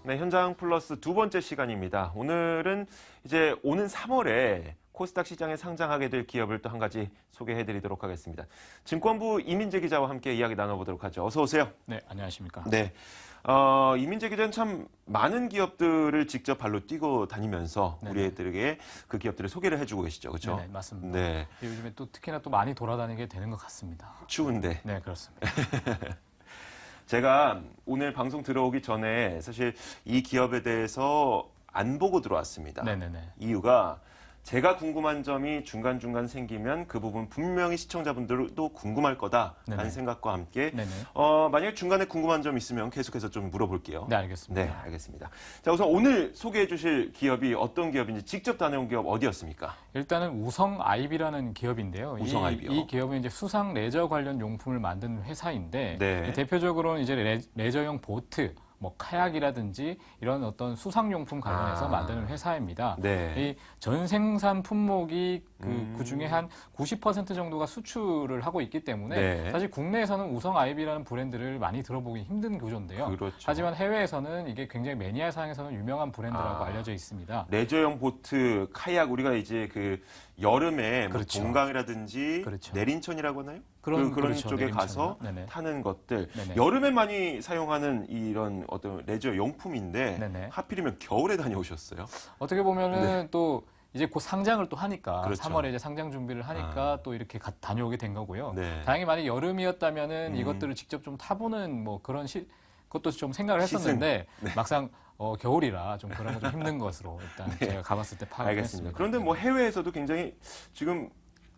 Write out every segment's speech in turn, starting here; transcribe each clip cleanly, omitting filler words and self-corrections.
네, 현장 플러스 두 번째 시간입니다. 오늘은 이제 오는 3월에 코스닥 시장에 상장하게 될 기업을 또 한 가지 소개해드리도록 하겠습니다. 증권부 이민재 기자와 함께 이야기 나눠보도록 하죠. 어서 오세요. 네, 안녕하십니까. 네, 이민재 기자는 참 많은 기업들을 직접 발로 뛰고 다니면서 네네. 우리들에게 그 기업들을 소개를 해주고 계시죠, 그렇죠? 네, 맞습니다. 네, 요즘에 또 특히나 또 많이 돌아다니게 되는 것 같습니다. 추운데. 네, 그렇습니다. 제가 오늘 방송 들어오기 전에 사실 이 기업에 대해서 안 보고 들어왔습니다. 네네네. 이유가 제가 궁금한 점이 중간중간 생기면 그 부분 분명히 시청자분들도 궁금할 거다라는 네네. 생각과 함께 네네. 만약에 중간에 궁금한 점 있으면 계속해서 좀 물어볼게요. 네, 알겠습니다. 네, 알겠습니다. 자, 우선 오늘 소개해 주실 기업이 어떤 기업인지 직접 다녀온 기업 어디였습니까? 일단은 우성 아이비라는 기업인데요. 우성 아이비요? 이 기업은 이제 수상 레저 관련 용품을 만드는 회사인데 네. 대표적으로는 이제 레저용 보트, 뭐 카약이라든지 이런 어떤 수상용품 관련해서 만드는 회사입니다. 네. 이 전 생산 품목이 그 중에 한 90% 정도가 수출을 하고 있기 때문에 네. 사실 국내에서는 우성 아이비라는 브랜드를 많이 들어보기 힘든 구조인데요. 그렇죠. 하지만 해외에서는 이게 굉장히 매니아 상에서는 유명한 브랜드라고 알려져 있습니다. 레저용 보트, 카약 우리가 이제 그 여름에 뭐 그렇죠. 동강이라든지 그렇죠. 내린천이라고 하나요? 그런 그런 그렇죠. 쪽에 내림천이요. 가서 네네. 타는 것들. 네네. 여름에 많이 사용하는 이런 어떤 레저 용품인데 네네. 하필이면 겨울에 다녀오셨어요. 어떻게 보면은 또 이제 곧 상장을 또 하니까 그렇죠. 3월에 이제 상장 준비를 하니까 또 이렇게 다녀오게 된 거고요. 네. 다행히 만약 여름이었다면은 이것들을 직접 좀 타보는 뭐 그런 것도 좀 생각을 했었는데 막상 겨울이라 좀 그런 거 좀 힘든 것으로 일단 제가 가봤을 때 파악을 알겠습니다. 했습니다. 그런데 뭐 해외에서도 굉장히 지금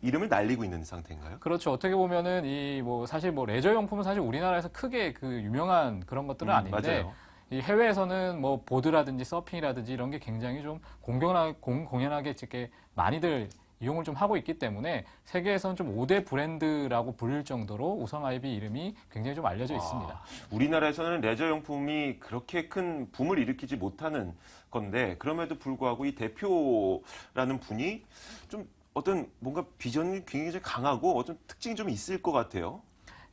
이름을 날리고 있는 상태인가요? 그렇죠. 어떻게 보면은 이 뭐 사실 뭐 레저 용품은 사실 우리나라에서 크게 그 유명한 그런 것들은 아닌데 맞아요. 이 해외에서는 뭐 보드라든지 서핑이라든지 이런 게 굉장히 좀 공연하게 이렇게 많이들 이용을 좀 하고 있기 때문에 세계에서는 좀 5대 브랜드라고 불릴 정도로 우성 아이비 이름이 굉장히 좀 알려져 있습니다. 우리나라에서는 레저 용품이 그렇게 큰 붐을 일으키지 못하는 건데 그럼에도 불구하고 이 대표라는 분이 좀 어떤 뭔가 비전이 굉장히 강하고 어떤 특징이 좀 있을 것 같아요.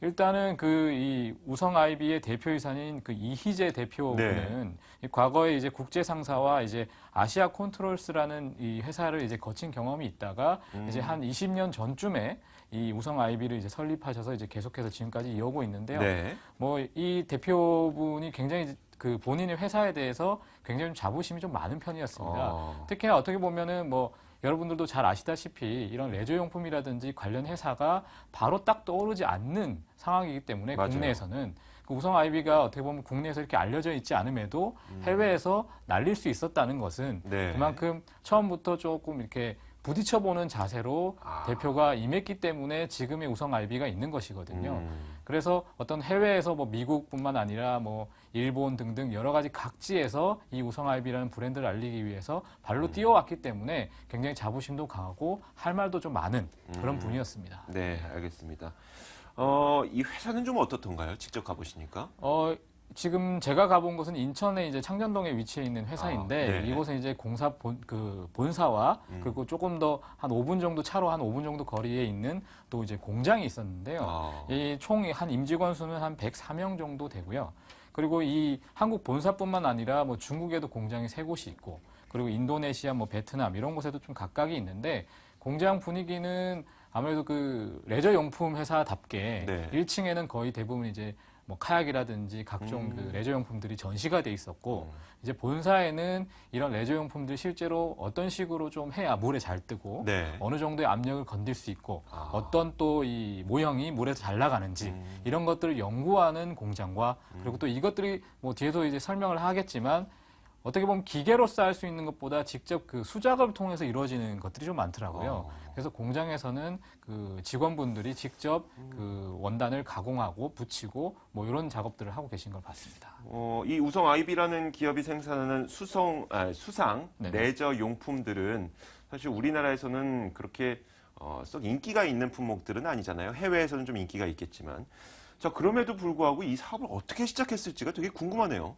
일단은 이 우성 아이비의 대표이사인 그 이희재 대표는 과거에 이제 국제 상사와 이제 아시아 컨트롤스라는 이 회사를 이제 거친 경험이 있다가 이제 한 20년 전쯤에 이 우성 아이비를 이제 설립하셔서 이제 계속해서 지금까지 이어오고 있는데요. 네. 뭐 이 대표분이 굉장히 그 본인의 회사에 대해서 굉장히 좀 자부심이 좀 많은 편이었습니다. 특히나 어떻게 보면은 뭐 여러분들도 잘 아시다시피 이런 레저용품이라든지 관련 회사가 바로 딱 떠오르지 않는 상황이기 때문에 맞아요. 국내에서는 그 우성 아이비가 어떻게 보면 국내에서 이렇게 알려져 있지 않음에도 해외에서 날릴 수 있었다는 것은 네. 그만큼 처음부터 조금 이렇게 부딪혀보는 자세로 대표가 임했기 때문에 지금의 우성 아이비가 있는 것이거든요. 그래서 어떤 해외에서 뭐 미국뿐만 아니라 뭐 일본 등등 여러 가지 각지에서 이 우성 아이비라는 브랜드를 알리기 위해서 발로 뛰어왔기 때문에 굉장히 자부심도 강하고 할 말도 좀 많은 그런 분이었습니다. 네, 알겠습니다. 이 회사는 좀 어떻던가요? 직접 가보시니까? 지금 제가 가본 곳은 인천의 이제 창전동에 위치해 있는 회사인데 네. 이곳은 이제 공사 본사와 그리고 조금 더 한 5분 정도 차로 한 5분 정도 거리에 있는 또 이제 공장이 있었는데요. 이 총 한 임직원 수는 한 104명 정도 되고요. 그리고 이 한국 본사뿐만 아니라 뭐 중국에도 공장이 3곳이 있고 그리고 인도네시아, 뭐 베트남 이런 곳에도 좀 각각이 있는데 공장 분위기는 아무래도 그 레저 용품 회사답게 1층에는 거의 대부분 이제 뭐 카약이라든지 각종 그 레저 용품들이 전시가 돼 있었고 이제 본사에는 이런 레저 용품들 실제로 어떤 식으로 좀 해야 물에 잘 뜨고 어느 정도의 압력을 건들 수 있고 어떤 또 이 모형이 물에서 잘 나가는지 이런 것들을 연구하는 공장과 그리고 또 이것들이 뭐 뒤에도 이제 설명을 하겠지만 어떻게 보면 기계로서 할 수 있는 것보다 직접 그 수작업을 통해서 이루어지는 것들이 좀 많더라고요. 그래서 공장에서는 그 직원분들이 직접 그 원단을 가공하고 붙이고 뭐 이런 작업들을 하고 계신 걸 봤습니다. 이 우성 아이비라는 기업이 생산하는 수상 네네. 레저 용품들은 사실 우리나라에서는 그렇게 썩 인기가 있는 품목들은 아니잖아요. 해외에서는 좀 인기가 있겠지만. 자, 그럼에도 불구하고 이 사업을 어떻게 시작했을지가 되게 궁금하네요.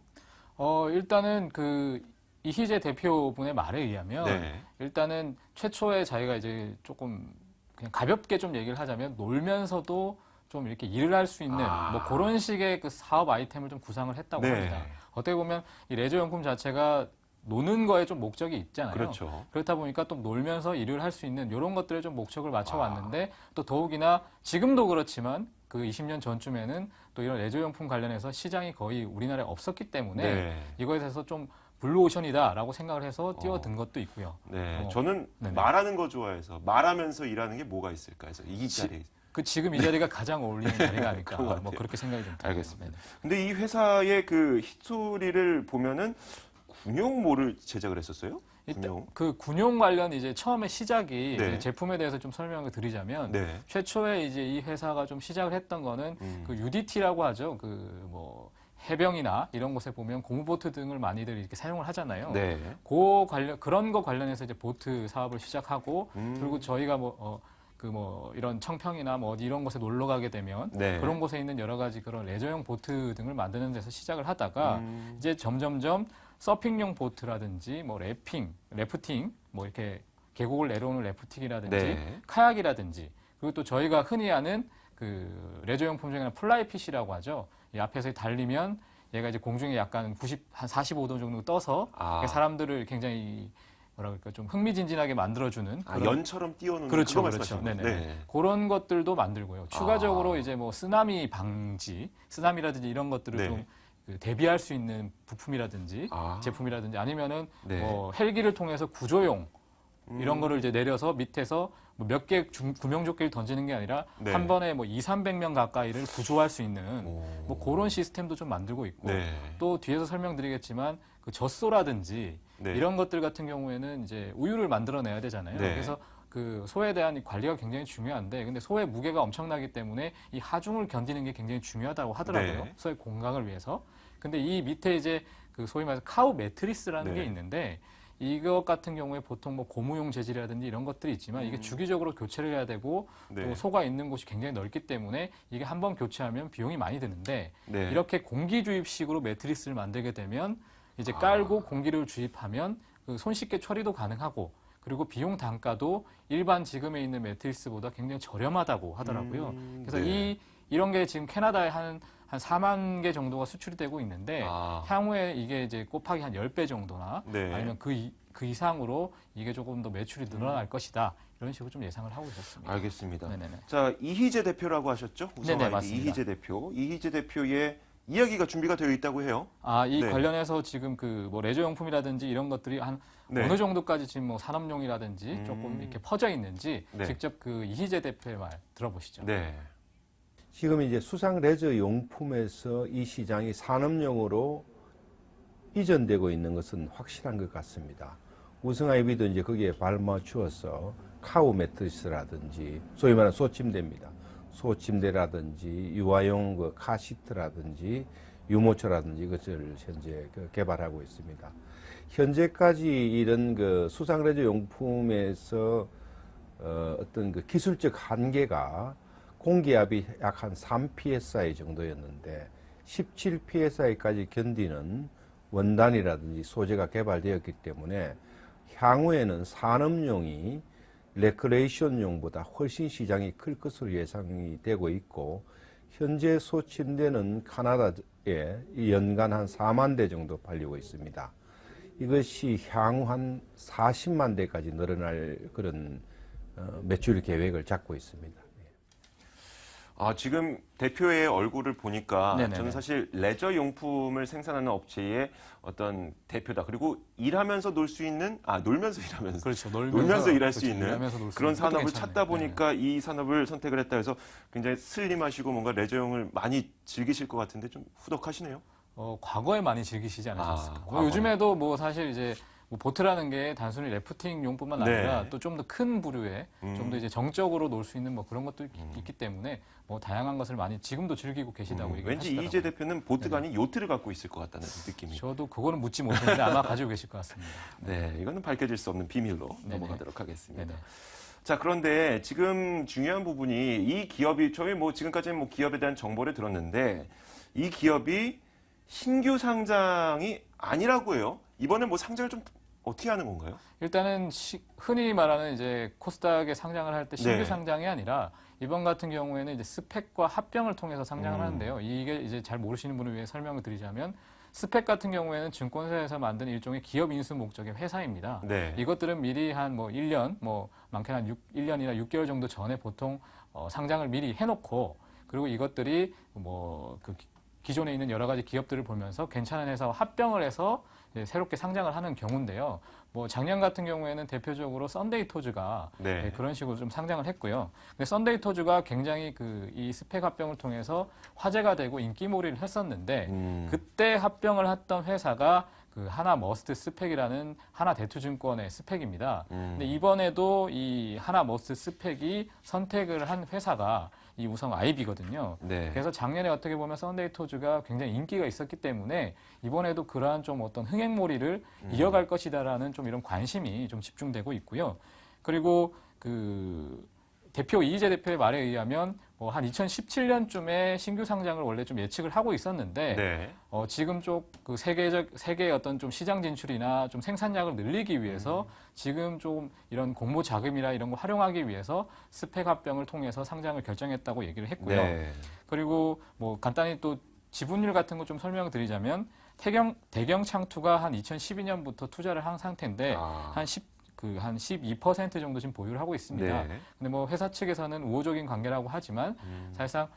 일단은 그 이희재 대표분의 말에 의하면 일단은 최초에 자기가 이제 조금 그냥 가볍게 좀 얘기를 하자면 놀면서도 좀 이렇게 일을 할 수 있는 뭐 그런 식의 그 사업 아이템을 좀 구상을 했다고 합니다. 어떻게 보면 이 레저용품 자체가 노는 거에 좀 목적이 있잖아요. 그렇죠. 그렇다 보니까 또 놀면서 일을 할 수 있는 이런 것들에 좀 목적을 맞춰왔는데 또 더욱이나 지금도 그렇지만 그 20년 전쯤에는 또 이런 레저용품 관련해서 시장이 거의 우리나라에 없었기 때문에 네. 이거에 대해서 좀 블루오션이다라고 생각을 해서 뛰어든 것도 있고요. 네, 저는 네네. 말하는 거 좋아해서 말하면서 일하는 게 뭐가 있을까 해서 이 자리. 그 지금 이 자리가 가장 어울리는 자리가 아닐까 그런 것 뭐 같아요. 그렇게 생각이 좀 듭니다. 알겠습니다. 네네. 근데 이 회사의 그 히스토리를 보면은 군용모를 제작을 했었어요? 일단 군용. 그 군용 관련 이제 처음에 시작이 네. 이제 제품에 대해서 좀 설명을 드리자면 네. 최초에 이제 이 회사가 좀 시작을 했던 거는 그 UDT라고 하죠. 그 뭐 해병이나 이런 곳에 보면 고무보트 등을 많이들 이렇게 사용을 하잖아요. 네. 그런 거 관련해서 이제 보트 사업을 시작하고 음. 그리고 저희가 이런 청평이나 뭐 어디 이런 곳에 놀러 가게 되면 네. 그런 곳에 있는 여러 가지 그런 레저용 보트 등을 만드는 데서 시작을 하다가 음. 이제 점점점 서핑용 보트라든지 뭐 래프팅 뭐 이렇게 계곡을 내려오는 래프팅이라든지 네. 카약이라든지 그리고 또 저희가 흔히 아는 그 레저용품 중에는 플라이핏이라고 하죠. 이 앞에서 달리면 얘가 이제 공중에 약간 한 45도 정도 떠서 사람들을 굉장히 뭐라 그럴까 좀 흥미진진하게 만들어주는 그런 연처럼 띄워놓는 그렇죠, 그거 그렇죠. 말씀하시는 네네. 거죠? 네. 그런 것들도 만들고요. 추가적으로 이제 뭐 쓰나미 방지, 쓰나미라든지 이런 것들을 네. 좀 그 대비할 수 있는 부품이라든지 제품이라든지 아니면은 네. 뭐 헬기를 통해서 구조용 이런 거를 이제 내려서 밑에서 뭐 몇 개 구명조끼를 던지는 게 아니라 네. 한 번에 뭐 300명 가까이를 구조할 수 있는 오. 뭐 그런 시스템도 좀 만들고 있고 네. 또 뒤에서 설명드리겠지만 그 젖소라든지 네. 이런 것들 같은 경우에는 이제 우유를 만들어내야 되잖아요. 네. 그래서 그 소에 대한 관리가 굉장히 중요한데 근데 소의 무게가 엄청나기 때문에 이 하중을 견디는 게 굉장히 중요하다고 하더라고요. 네. 소의 건강을 위해서. 근데 이 밑에 이제 그 소위 말해서 카우 매트리스라는 네. 게 있는데 이것 같은 경우에 보통 뭐 고무용 재질이라든지 이런 것들이 있지만 이게 주기적으로 교체를 해야 되고 네. 또 소가 있는 곳이 굉장히 넓기 때문에 이게 한번 교체하면 비용이 많이 드는데 네. 이렇게 공기 주입식으로 매트리스를 만들게 되면 이제 깔고 공기를 주입하면 그 손쉽게 처리도 가능하고 그리고 비용 단가도 일반 지금에 있는 매트리스보다 굉장히 저렴하다고 하더라고요. 그래서 네. 이런 게 지금 캐나다에 한 4만 개 정도가 수출이 되고 있는데 향후에 이게 이제 곱하기 한 10배 정도나 네. 아니면 그 이상으로 이게 조금 더 매출이 늘어날 것이다. 이런 식으로 좀 예상을 하고 있었습니다. 알겠습니다. 네네네. 자, 이희재 대표라고 하셨죠? 네네, 우선 맞습니다. 이희재 대표. 이희재 대표의 이야기가 준비가 되어 있다고 해요. 이 네. 관련해서 지금 그 뭐 레저용품이라든지 이런 것들이 한 네. 어느 정도까지 지금 뭐 산업용이라든지 조금 이렇게 퍼져 있는지 네. 직접 그 이희재 대표의 말 들어보시죠. 네. 지금 이제 수상 레저 용품에서 이 시장이 산업용으로 이전되고 있는 것은 확실한 것 같습니다. 우승아이비도 이제 거기에 발맞추어서 카우 매트리스라든지 소위 말하는 소침대입니다. 소침대라든지 유아용 그 카시트라든지 유모차라든지 이것을 현재 개발하고 있습니다. 현재까지 이런 그 수상 레저 용품에서 어떤 그 기술적 한계가 공기압이 약 한 3psi 정도였는데 17psi까지 견디는 원단이라든지 소재가 개발되었기 때문에 향후에는 산업용이 레크레이션용보다 훨씬 시장이 클 것으로 예상이 되고 있고 현재 소침대는 카나다에 연간 한 4만 대 정도 팔리고 있습니다. 이것이 향후 한 40만 대까지 늘어날 그런 매출 계획을 잡고 있습니다. 지금 대표의 얼굴을 보니까 네네네. 저는 사실 레저 용품을 생산하는 업체의 어떤 대표다. 그리고 일하면서 놀 수 있는, 놀면서 일하면서. 그렇죠. 놀면서 일할 수 그렇죠. 있는 일하면서 놀수 그런 있는 것도 산업을 괜찮네요. 찾다 보니까 이 산업을 선택을 했다 해서 굉장히 슬림하시고 뭔가 레저용을 많이 즐기실 것 같은데 좀 후덕하시네요. 과거에 많이 즐기시지 않으셨을까? 과거에. 요즘에도 뭐 사실 이제 뭐 보트라는 게 단순히 래프팅용뿐만 아니라 네. 또 좀 더 큰 부류의 좀 더 이제 정적으로 놀 수 있는 뭐 그런 것도 있기 때문에 뭐 다양한 것을 많이 지금도 즐기고 계시다고 왠지 얘기하시더라고요. 이희재 대표는 보트가 아닌 요트를 갖고 있을 것 같다는 느낌이. 저도 그거는 묻지 못했는데 아마 가지고 계실 것 같습니다. 네, 이거는 밝혀질 수 없는 비밀로 네네. 넘어가도록 하겠습니다. 네네. 자, 그런데 지금 중요한 부분이 이 기업이 저희 뭐 지금까지는 뭐 기업에 대한 정보를 들었는데 이 기업이 신규 상장이 아니라고 해요. 이번에 뭐 상장을 좀 어떻게 하는 건가요? 일단은 흔히 말하는 이제 코스닥에 상장을 할 때 신규 네. 상장이 아니라 이번 같은 경우에는 이제 스펙과 합병을 통해서 상장을 하는데요. 이게 이제 잘 모르시는 분을 위해 설명을 드리자면 스펙 같은 경우에는 증권사에서 만든 일종의 기업 인수 목적의 회사입니다. 네. 이것들은 미리 한 뭐 1년, 많게는 한 1년이나 6개월 정도 전에 보통 상장을 미리 해놓고 그리고 이것들이 그 기존에 있는 여러 가지 기업들을 보면서 괜찮은 회사와 합병을 해서 새롭게 상장을 하는 경우인데요. 작년 같은 경우에는 대표적으로 썬데이토즈가 네. 그런 식으로 좀 상장을 했고요. 근데 썬데이토즈가 굉장히 이 스펙 합병을 통해서 화제가 되고 인기몰이를 했었는데 그때 합병을 했던 회사가 그 하나 머스트 스펙이라는 하나 대투증권의 스펙입니다. 근데 이번에도 이 하나 머스트 스펙이 선택을 한 회사가 이 우성 아이비거든요. 네. 그래서 작년에 어떻게 보면 썬데이토즈가 굉장히 인기가 있었기 때문에 이번에도 그러한 좀 어떤 흥행몰이를 이어갈 것이다라는 좀 이런 관심이 좀 집중되고 있고요. 그리고 그 대표 이희재 대표의 말에 의하면 한 2017년쯤에 신규 상장을 원래 좀 예측을 하고 있었는데 네. 지금 좀 그 세계의 어떤 좀 시장 진출이나 좀 생산량을 늘리기 위해서 지금 좀 이런 공모 자금이나 이런 거 활용하기 위해서 스펙 합병을 통해서 상장을 결정했다고 얘기를 했고요. 네. 그리고 간단히 또 지분율 같은 거 좀 설명을 드리자면 대경 창투가 한 2012년부터 투자를 한 상태인데 한 12% 정도 지금 보유를 하고 있습니다. 네. 근데 회사 측에서는 우호적인 관계라고 하지만 사실상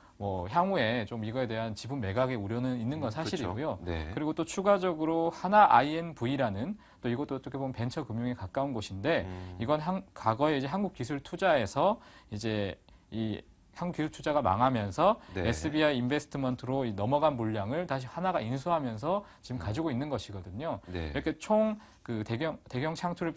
향후에 좀 이거에 대한 지분 매각의 우려는 있는 건 사실이고요. 그렇죠. 네. 그리고 또 추가적으로 하나 INV라는 또 이것도 어떻게 보면 벤처 금융에 가까운 곳인데 이건 과거에 이제 한국기술투자에서 이제 이 한국기술투자가 망하면서 네. SBI 인베스트먼트로 넘어간 물량을 다시 하나가 인수하면서 지금 가지고 있는 것이거든요. 네. 이렇게 총 그 대경 창투를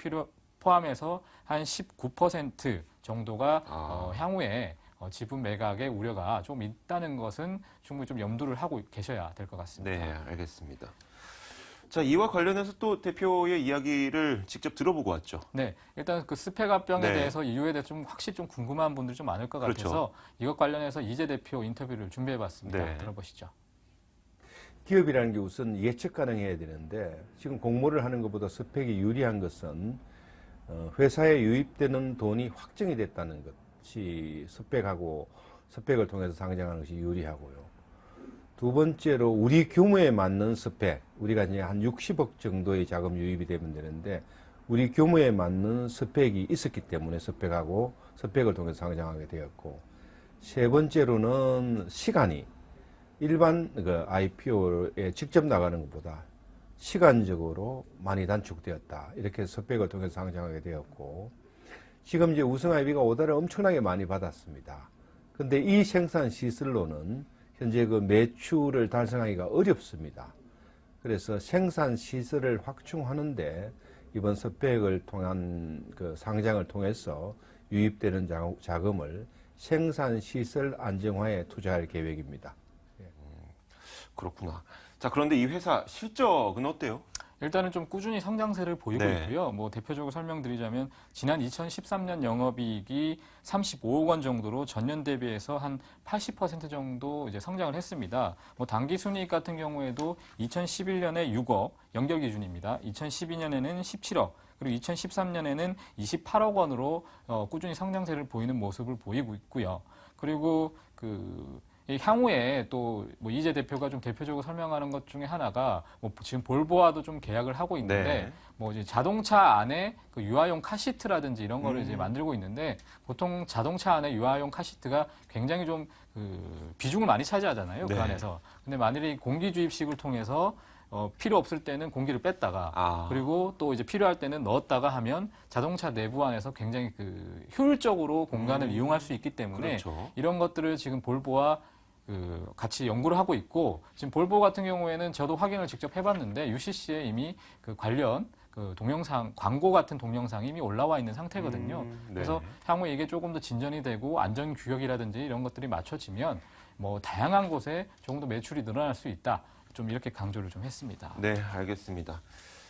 포함해서 한 19% 정도가 향후에 지분 매각의 우려가 좀 있다는 것은 충분히 좀 염두를 하고 계셔야 될 것 같습니다. 네, 알겠습니다. 자, 이와 관련해서 또 대표의 이야기를 직접 들어보고 왔죠. 네, 일단 그 스펙 합병에 네. 대해서 이유에 대해서 좀 확실히 좀 궁금한 분들이 좀 많을 것 그렇죠. 같아서 이것 관련해서 이재 대표 인터뷰를 준비해봤습니다. 네. 들어보시죠. 기업이라는 게 우선 예측 가능해야 되는데 지금 공모를 하는 것보다 스펙이 유리한 것은 회사에 유입되는 돈이 확정이 됐다는 것이 스펙을 통해서 상장하는 것이 유리하고요. 두 번째로 우리 규모에 맞는 스펙, 우리가 이제 한 60억 정도의 자금 유입이 되면 되는데 우리 규모에 맞는 스펙이 있었기 때문에 스펙을 통해서 상장하게 되었고, 세 번째로는 시간이 일반 IPO에 직접 나가는 것보다 시간적으로 많이 단축되었다. 이렇게 스펙을 통해서 상장하게 되었고, 지금 이제 우승 아이비가 오더를 엄청나게 많이 받았습니다. 근데 이 생산 시설로는 현재 그 매출을 달성하기가 어렵습니다. 그래서 생산 시설을 확충하는데 이번 스펙을 통한 그 상장을 통해서 유입되는 자금을 생산 시설 안정화에 투자할 계획입니다. 그렇구나. 자, 그런데 이 회사 실적은 어때요? 일단은 좀 꾸준히 성장세를 보이고 네. 있고요. 대표적으로 설명드리자면 지난 2013년 영업이익이 35억 원 정도로 전년 대비해서 한 80% 정도 이제 성장을 했습니다. 당기 순이익 같은 경우에도 2011년에 6억 연결 기준입니다. 2012년에는 17억, 그리고 2013년에는 28억 원으로 꾸준히 성장세를 보이는 모습을 보이고 있고요. 그리고 향후에 또 이재 대표가 좀 대표적으로 설명하는 것 중에 하나가 지금 볼보와도 좀 계약을 하고 있는데 이제 자동차 안에 그 유아용 카시트라든지 이런 거를 이제 만들고 있는데 보통 자동차 안에 유아용 카시트가 굉장히 좀 비중을 많이 차지하잖아요. 네. 그 안에서. 근데 만일에 공기 주입식을 통해서 필요 없을 때는 공기를 뺐다가 그리고 또 이제 필요할 때는 넣었다가 하면 자동차 내부 안에서 굉장히 효율적으로 공간을 이용할 수 있기 때문에 그렇죠. 이런 것들을 지금 볼보와 같이 연구를 하고 있고, 지금 볼보 같은 경우에는 저도 확인을 직접 해봤는데 UCC에 이미 관련 동영상, 광고 같은 동영상이 이미 올라와 있는 상태거든요. 네. 그래서 향후에 이게 조금 더 진전이 되고 안전 규격이라든지 이런 것들이 맞춰지면 다양한 곳에 조금 더 매출이 늘어날 수 있다. 좀 이렇게 강조를 좀 했습니다. 네, 알겠습니다.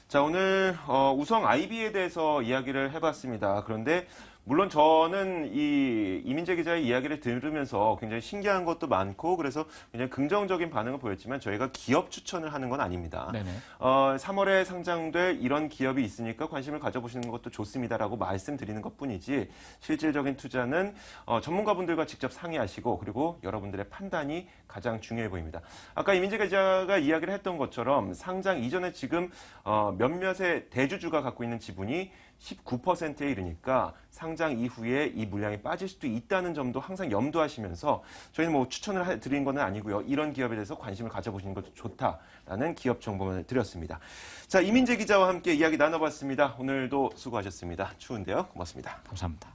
자, 오늘 우성 아이비에 대해서 이야기를 해봤습니다. 그런데 물론 저는 이 이민재 기자의 이야기를 들으면서 굉장히 신기한 것도 많고 그래서 굉장히 긍정적인 반응을 보였지만 저희가 기업 추천을 하는 건 아닙니다. 네네. 3월에 상장될 이런 기업이 있으니까 관심을 가져보시는 것도 좋습니다라고 말씀드리는 것뿐이지 실질적인 투자는 전문가분들과 직접 상의하시고 그리고 여러분들의 판단이 가장 중요해 보입니다. 아까 이민재 기자가 이야기를 했던 것처럼 상장 이전에 지금 몇몇의 대주주가 갖고 있는 지분이 19%에 이르니까 상장 이후에 이 물량이 빠질 수도 있다는 점도 항상 염두하시면서 저희는 뭐 추천을 드린 건 아니고요. 이런 기업에 대해서 관심을 가져보시는 것도 좋다라는 기업 정보를 드렸습니다. 자, 이민재 기자와 함께 이야기 나눠봤습니다. 오늘도 수고하셨습니다. 추운데요. 고맙습니다. 감사합니다.